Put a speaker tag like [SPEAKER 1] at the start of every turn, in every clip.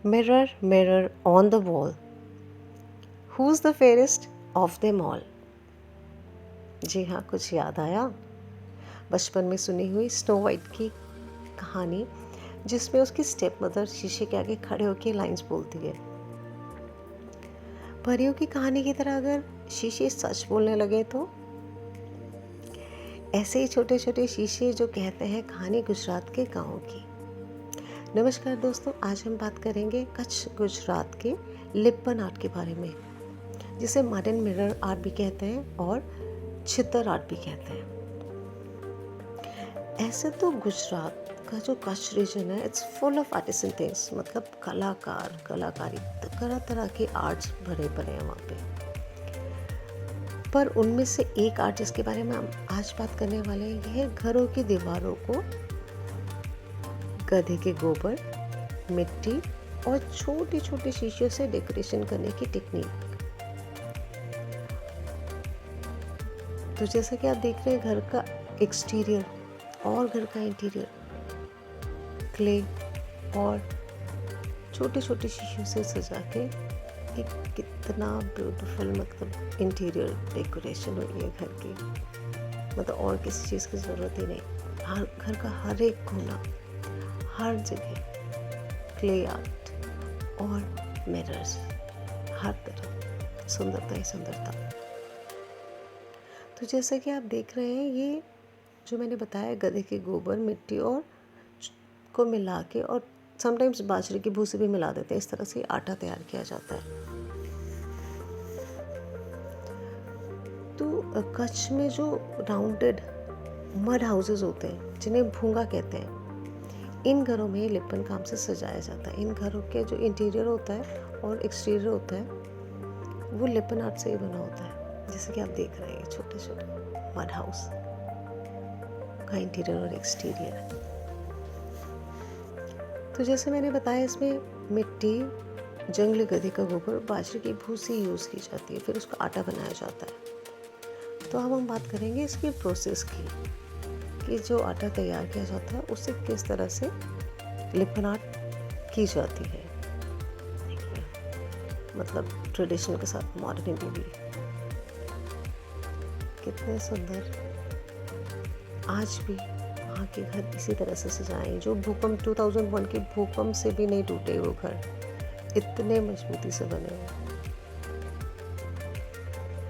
[SPEAKER 1] Mirror, mirror on the wall, who's the fairest of them all? जी हाँ, कुछ याद आया? बचपन में सुनी हुई स्नो वाइट की कहानी, जिसमें उसकी स्टेप मदर शीशे के आगे खड़े होकर लाइंस बोलती है। परियों की कहानी की तरह अगर शीशे सच बोलने लगे तो ऐसे ही छोटे छोटे शीशे जो कहते हैं कहानी गुजरात के गाँव की। नमस्कार दोस्तों, आज हम बात करेंगे कच्छ गुजरात के लिप्पन आर्ट के बारे में, जिसे मॉडर्न मिरर आर्ट भी कहते हैं और छितर आर्ट भी कहते हैं। ऐसे तो गुजरात का जो कच्छ रीजन है, it's full of artisan things, मतलब कलाकारी, तरह तरह के आर्ट्स भरे पड़े हैं वहाँ पे। पर उनमें से एक आर्ट जिसके बारे में हम आज बात करने वाले हैं, यह है घरों की दीवारों को गधे के गोबर, मिट्टी और छोटी छोटी शीशियों से डेकोरेशन करने की टेक्निक। तो जैसा कि आप देख रहे हैं, घर का एक्सटीरियर और घर का इंटीरियर क्ले और छोटे छोटे शीशियों से सजा के एक कितना ब्यूटीफुल मतलब इंटीरियर डेकोरेशन हुई है घर की। मतलब और किसी चीज़ की ज़रूरत ही नहीं। हर घर का हर एक कोना, हर जगह क्ले आर्ट और मिरर्स, हर तरफ सुंदरता ही सुंदरता। तो जैसा कि आप देख रहे हैं, ये जो मैंने बताया गधे के गोबर, मिट्टी और को मिला के, और समटाइम्स बाजरे की भूसी भी मिला देते हैं। इस तरह से आटा तैयार किया जाता है। तो कच्छ में जो राउंडेड मड हाउसेस होते हैं, जिन्हें भूंगा कहते हैं, इन घरों में लिप्पन काम से सजाया जाता है। इन घरों के जो इंटीरियर होता है और एक्सटीरियर होता है, वो लिप्पन आर्ट से ही बना होता है। जैसे कि आप देख रहे हैं, छोटे छोटे मड हाउस का इंटीरियर और एक्सटीरियर। तो जैसे मैंने बताया, इसमें मिट्टी, जंगली गधे का गोबर, बाजरे की भूसी यूज़ की जाती है, फिर उसका आटा बनाया जाता है। तो अब हम बात करेंगे इसकी प्रोसेस की, कि जो आटा तैयार किया जाता है उससे किस तरह से लिप्पन आर्ट की जाती है। मतलब ट्रेडिशनल के साथ मॉडर्निटी भी। कितने सुंदर आज भी वहाँ के घर इसी तरह से सजाए, जो भूकंप 2001 के भूकंप से भी नहीं टूटे वो घर, इतने मजबूती से बने हुए।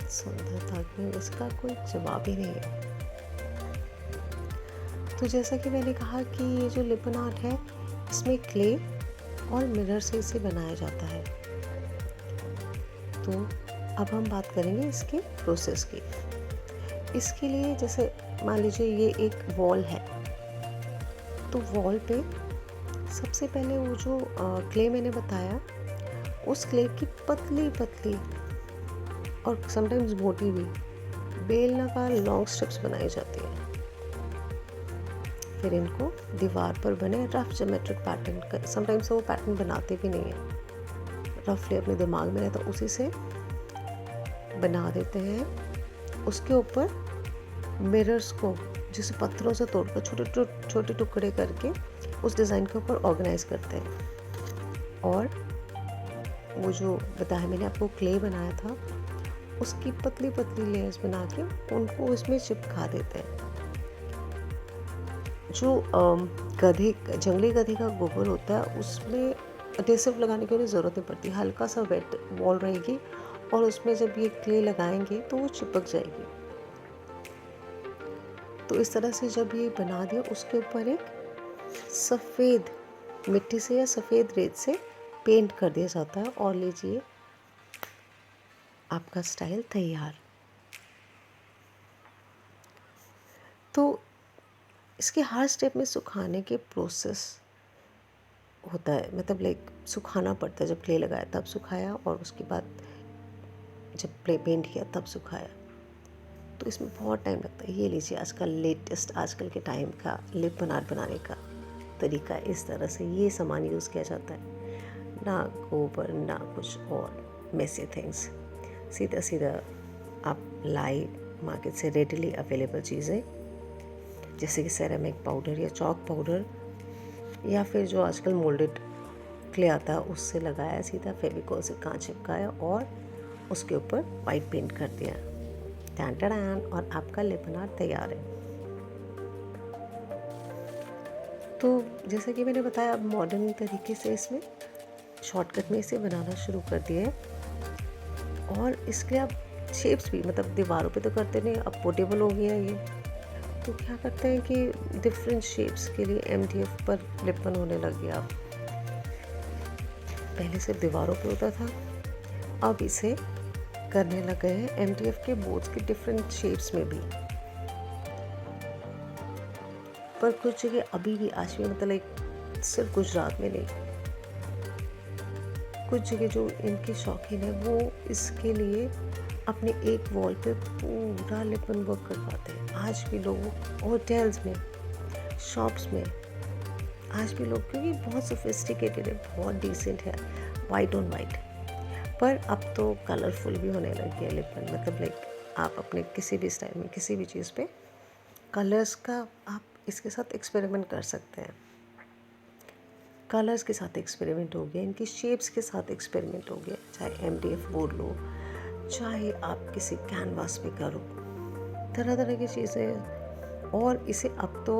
[SPEAKER 1] सुंदरता में इसका कोई जवाब ही नहीं है। तो जैसा कि मैंने कहा कि ये जो लिप्पन आर्ट है, इसमें क्ले और मिरर से इसे बनाया जाता है। तो अब हम बात करेंगे इसके प्रोसेस की। इसके लिए जैसे मान लीजिए ये एक वॉल है, तो वॉल पे सबसे पहले वो जो क्ले मैंने बताया, उस क्ले की पतली पतली और समटाइम्स मोटी भी बेलनाकार लॉन्ग स्ट्रिप्स बनाई जाती है। फिर इनको दीवार पर बने रफ ज्योमेट्रिक पैटर्न, समटाइम्स वो पैटर्न बनाते भी नहीं है, रफली अपने दिमाग में रहता, उसी से बना देते हैं। उसके ऊपर मिरर्स को जिसे पत्थरों से तोड़कर छोटे छोटे टुकड़े करके उस डिज़ाइन के ऊपर ऑर्गेनाइज करते हैं। और वो जो बताया मैंने आपको क्ले बनाया था, उसकी पतली पतली लेयर्स बना के उनको उसमें चिपका देते हैं। जो जंगली गधे का गोबर होता है, उसमें एडेसिव लगाने की उन्हें ज़रूरत नहीं पड़ती। हल्का सा वेट वॉल रहेगी और उसमें जब ये क्ले लगाएंगे तो वो चिपक जाएगी। तो इस तरह से जब ये बना दिया, उसके ऊपर एक सफ़ेद मिट्टी से या सफ़ेद रेत से पेंट कर दिया जाता है, और लीजिए आपका स्टाइल तैयार। तो इसके हर स्टेप में सुखाने के प्रोसेस होता है, मतलब लाइक सुखाना पड़ता है। जब क्ले लगाया तब सुखाया, और उसके बाद जब क्ले पेंट किया तब सुखाया, तो इसमें बहुत टाइम लगता है। ये लीजिए आजकल लेटेस्ट, आजकल के टाइम का लिप्पन आर्ट बनाने का तरीका इस तरह से ये सामान यूज़ किया जाता है, ना गोबर ना कुछ और मेसी थिंग्स। सीधा सीधा आप लाई मार्केट से रेडीली अवेलेबल चीज़ें, जैसे कि सेरेमिक पाउडर या चॉक पाउडर, या फिर जो आजकल मोल्डेड क्ले आता है उससे लगाया, सीधा फेविकोल से कांच चिपकाया और उसके ऊपर वाइट पेंट कर दिया। टैन टैन, और आपका लिपन आर्ट तैयार है। तो जैसा कि मैंने बताया, अब मॉडर्न तरीके से इसमें शॉर्टकट में इसे बनाना शुरू कर दिया है। और इसके लिए आप शेप्स भी, मतलब दीवारों पे तो करते नहीं, अब पोर्टेबल हो गया ये, तो क्या करते हैं कि डिफरेंट शेप्स के लिए MDF पर लिपन होने लग गया। अब पहले सिर्फ दीवारों पे होता था, अब इसे करने लग गए हैं MDF के बोर्ड्स के डिफरेंट शेप्स में भी। पर कुछ जगह अभी भी आज भी, मतलब लाइक सिर्फ गुजरात में नहीं, कुछ जगह जो इनके शौकीन है वो इसके लिए अपने एक वॉल पे पूरा लिपन वर्क करवाते हैं। आज भी लोग होटल्स में, शॉप्स में, आज भी लोग, क्योंकि बहुत सोफिस्टिकेटेड है, बहुत डिसेंट है, वाइट ऑन वाइट। पर अब तो कलरफुल भी होने लग गया लिपन, मतलब लाइक आप अपने किसी भी स्टाइल में, किसी भी चीज़ पे कलर्स का आप इसके साथ एक्सपेरिमेंट कर सकते हैं। कलर्स के साथ एक्सपेरिमेंट हो गया, इनकी शेप्स के साथ एक्सपेरिमेंट हो गया, चाहे MDF बोर्ड लो, चाहे आप किसी कैनवास पे करो, तरह तरह की चीज़ें। और इसे अब तो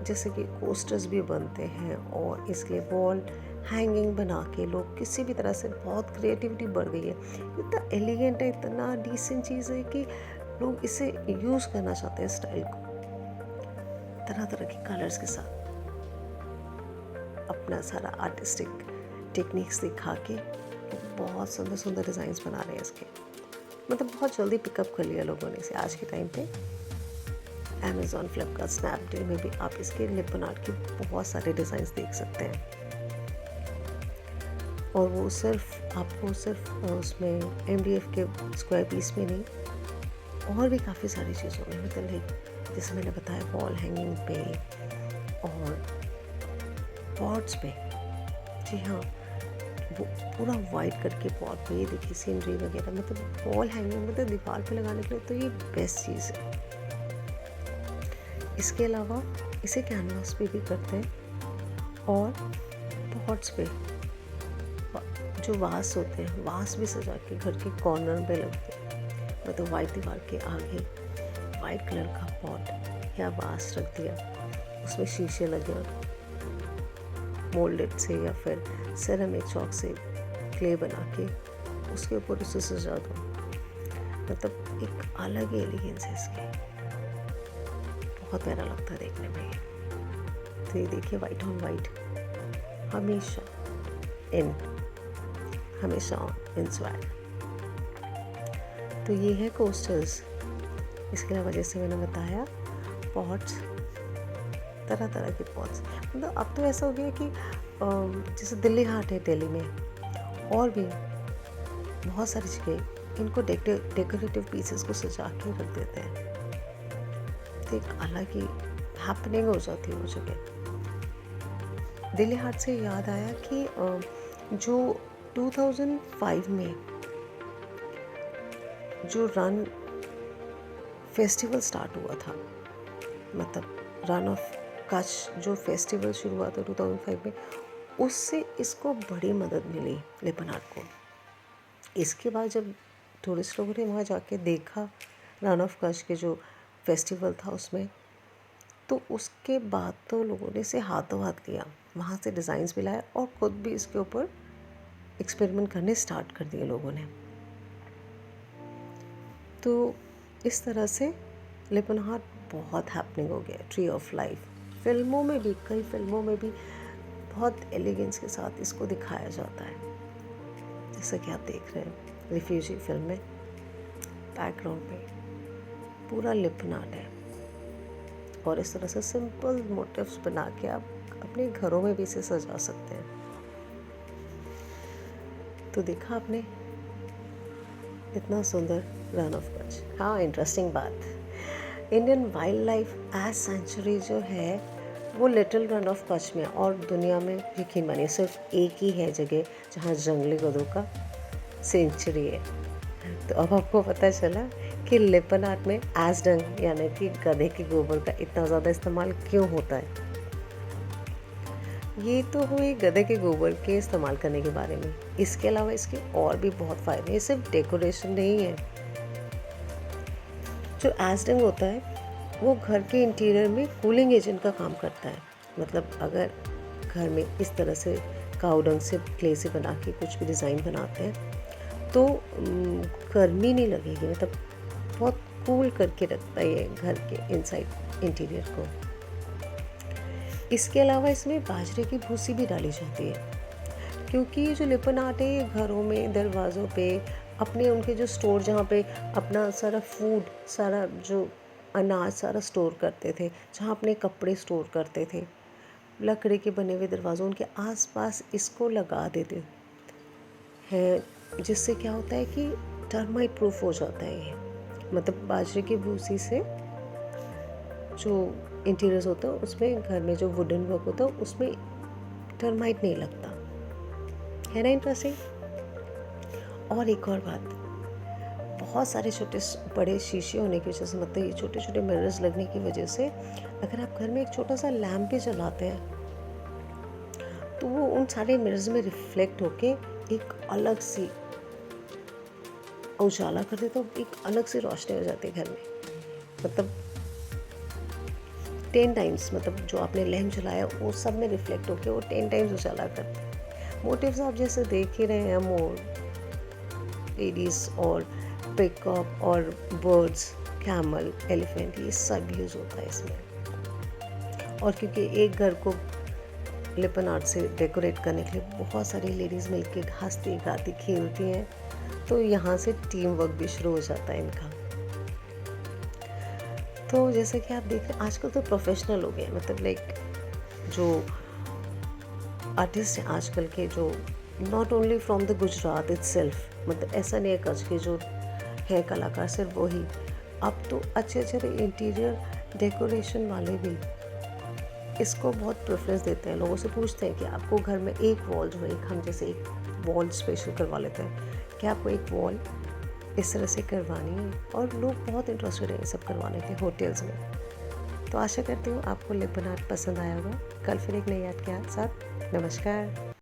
[SPEAKER 1] जैसे कि कोस्टर्स भी बनते हैं, और इसलिए वॉल हैंगिंग बना के लोग किसी भी तरह से, बहुत क्रिएटिविटी बढ़ गई है, इतना एलिगेंट है, इतना डिसेंट चीज़ है कि लोग इसे यूज़ करना चाहते हैं स्टाइल को, तरह तरह के कलर्स के साथ अपना सारा आर्टिस्टिक टेक्निक्स दिखा के बहुत सुंदर सुंदर डिज़ाइंस बना रहे हैं इसके। मतलब बहुत जल्दी पिकअप कर लिया लोगों ने इसे आज के टाइम पे। Amazon, फ्लिपकार्ट, स्नैपडील में भी आप इसके लिपन आर्ट के बहुत सारे डिज़ाइंस देख सकते हैं। और वो सिर्फ उसमें MDF के स्क्वायर पीस में नहीं, और भी काफ़ी सारी चीज़ों में, मतलब लाइक जैसे मैंने बताया वॉल हैंगिंग पे और पॉट्स पे। जी हाँ, वो पूरा वाइट करके पॉट पे, ये देखिए सीनरी वगैरह, मतलब वॉल हैंगिंग, मतलब दीवार पे लगाने के लिए तो ये बेस्ट चीज़ है। इसके अलावा इसे कैनवास पे भी करते हैं, और पॉट्स पे जो वास होते हैं, वास भी सजा के घर के कॉर्नर पे लगते हैं। मतलब वाइट दीवार के आगे वाइट कलर का पॉट या वास रख दिया, उसमें शीशे लगे, मोल्डेड से या फिर सेरेमिक चॉक से क्ले बना के उसके ऊपर उसे सजा दो। मतलब एक अलग ही एलिगेंस है इसकी, बहुत प्यारा लगता है देखने में ये। तो ये देखिए वाइट ऑन वाइट, हमेशा इन स्वैग। तो ये है कोस्टर्स। इसके अलावा जैसे मैंने बताया पॉट्स, तरह तरह के पॉट्स, मतलब अब तो ऐसा हो गया कि जैसे दिल्ली हाट है दिल्ली में, और भी बहुत सारी जगह इनको डेकोरेटिव पीसेस को सजा के रख देते हैं, तो एक अलग ही हैपनिंग हो जाती है वो जगह। दिल्ली हाट से याद आया कि जो 2005 में जो रन फेस्टिवल स्टार्ट हुआ था, मतलब रन ऑफ कच्छ जो फेस्टिवल शुरू हुआ था 2005 में, उससे इसको बड़ी मदद मिली लिपन आर्ट को। इसके बाद जब टूरिस्ट लोगों ने वहाँ जाके देखा रन ऑफ कच्छ के जो फेस्टिवल था उसमें, तो उसके बाद तो लोगों ने इसे हाथों हाथ लिया, वहाँ से डिज़ाइंस भी लाए और ख़ुद भी इसके ऊपर एक्सपेरिमेंट करने स्टार्ट कर दिए लोगों ने। तो इस तरह से लिपन आर्ट बहुत हैपनिंग हो गया। ट्री ऑफ लाइफ फिल्मों में भी, कई फिल्मों में भी बहुत एलिगेंस के साथ इसको दिखाया जाता है, जैसा कि आप देख रहे हैं रिफ्यूजी फिल्म में बैकग्राउंड पे पूरा लिपन आर्ट है। और इस तरह से सिंपल मोटिव्स बना के आप अपने घरों में भी इसे सजा सकते हैं। तो देखा आपने इतना सुंदर रन ऑफ कच्छ। हाँ, इंटरेस्टिंग बात, Indian wildlife ass sanctuary जो है वो लिटिल रन ऑफ कच्छ में, और दुनिया में यकीन मानिए सिर्फ एक ही है जगह जहाँ जंगली गधों का सेंचुरी है। तो अब आपको पता चला कि लिपन आर्ट में एज डंग यानी कि गधे के गोबर का इतना ज़्यादा इस्तेमाल क्यों होता है। ये तो हुई गधे के गोबर के इस्तेमाल करने के बारे में। इसके अलावा इसके और भी बहुत फ़ायदे हैं, ये सिर्फ डेकोरेशन नहीं है। जो एस्डंग होता है वो घर के इंटीरियर में कूलिंग एजेंट का काम करता है। मतलब अगर घर में इस तरह से काऊ डंग से क्ले से बना के कुछ भी डिज़ाइन बनाते हैं तो गर्मी नहीं लगेगी, मतलब बहुत कूल करके रखता है ये घर के इनसाइड इंटीरियर को। इसके अलावा इसमें बाजरे की भूसी भी डाली जाती है, क्योंकि ये जो लिपन आर्ट है ये घरों में दरवाज़ों पे अपने उनके जो स्टोर जहाँ पे अपना सारा फूड, सारा जो अनाज सारा स्टोर करते थे, जहाँ अपने कपड़े स्टोर करते थे, लकड़ी के बने हुए दरवाज़ों उनके आसपास इसको लगा देते हैं, जिससे क्या होता है कि टर्माइट प्रूफ हो जाता है ये। मतलब बाजरे की भूसी से जो इंटीरियर्स होता है उसमें, घर में जो वुडन वर्क होता है उसमें टर्माइट नहीं लगता है ना। इंटरेस्टिंग। और एक और बात, बहुत सारे छोटे बड़े शीशे होने की वजह से, मतलब ये छोटे छोटे मिरर्स लगने की वजह से, अगर आप घर में एक छोटा सा लैम्प भी जलाते हैं तो वो उन सारे मिरर्स में रिफ्लेक्ट होके एक अलग सी उजाला कर देता है, एक अलग सी रोशनी हो जाती है घर में। मतलब 10 टाइम्स, मतलब जो आपने लैम्प जलाया वो सब में रिफ्लेक्ट होके वो 10 टाइम्स उजाला करता है। मोटिव्स आप जैसे देख ही रहे हैं, मोर, लेडीज़ और पिकअप और बर्ड्स, कैमल, एलिफेंट, ये सब यूज़ होता है इसमें। और क्योंकि एक घर को लिपन आर्ट से डेकोरेट करने के लिए बहुत सारी लेडीज़ मिलके हंसती गाती खेलती हैं, तो यहाँ से टीम वर्क भी शुरू हो जाता है इनका। तो जैसे कि आप देख रहे हैं आजकल तो प्रोफेशनल हो गए, मतलब लाइक जो आर्टिस्ट हैं आजकल के, जो not only from the Gujarat itself, मतलब ऐसा नहीं है कच्छ के जो है कलाकार सिर्फ वही, अब तो अच्छे अच्छे इंटीरियर डेकोरेशन वाले भी इसको बहुत प्रेफरेंस देते हैं। लोगों से पूछते हैं कि आपको घर में एक वॉल जो है, हम जैसे एक वॉल स्पेशल करवा लेते हैं, कि आपको एक वॉल इस तरह से करवानी है, और लोग बहुत इंटरेस्टेड हैं ये सब करवाने के होटल्स में। तो आशा करती हूँ आपको लिपन आर्ट पसंद आया होगा। कल फिर एक नई आर्ट के साथ। नमस्कार।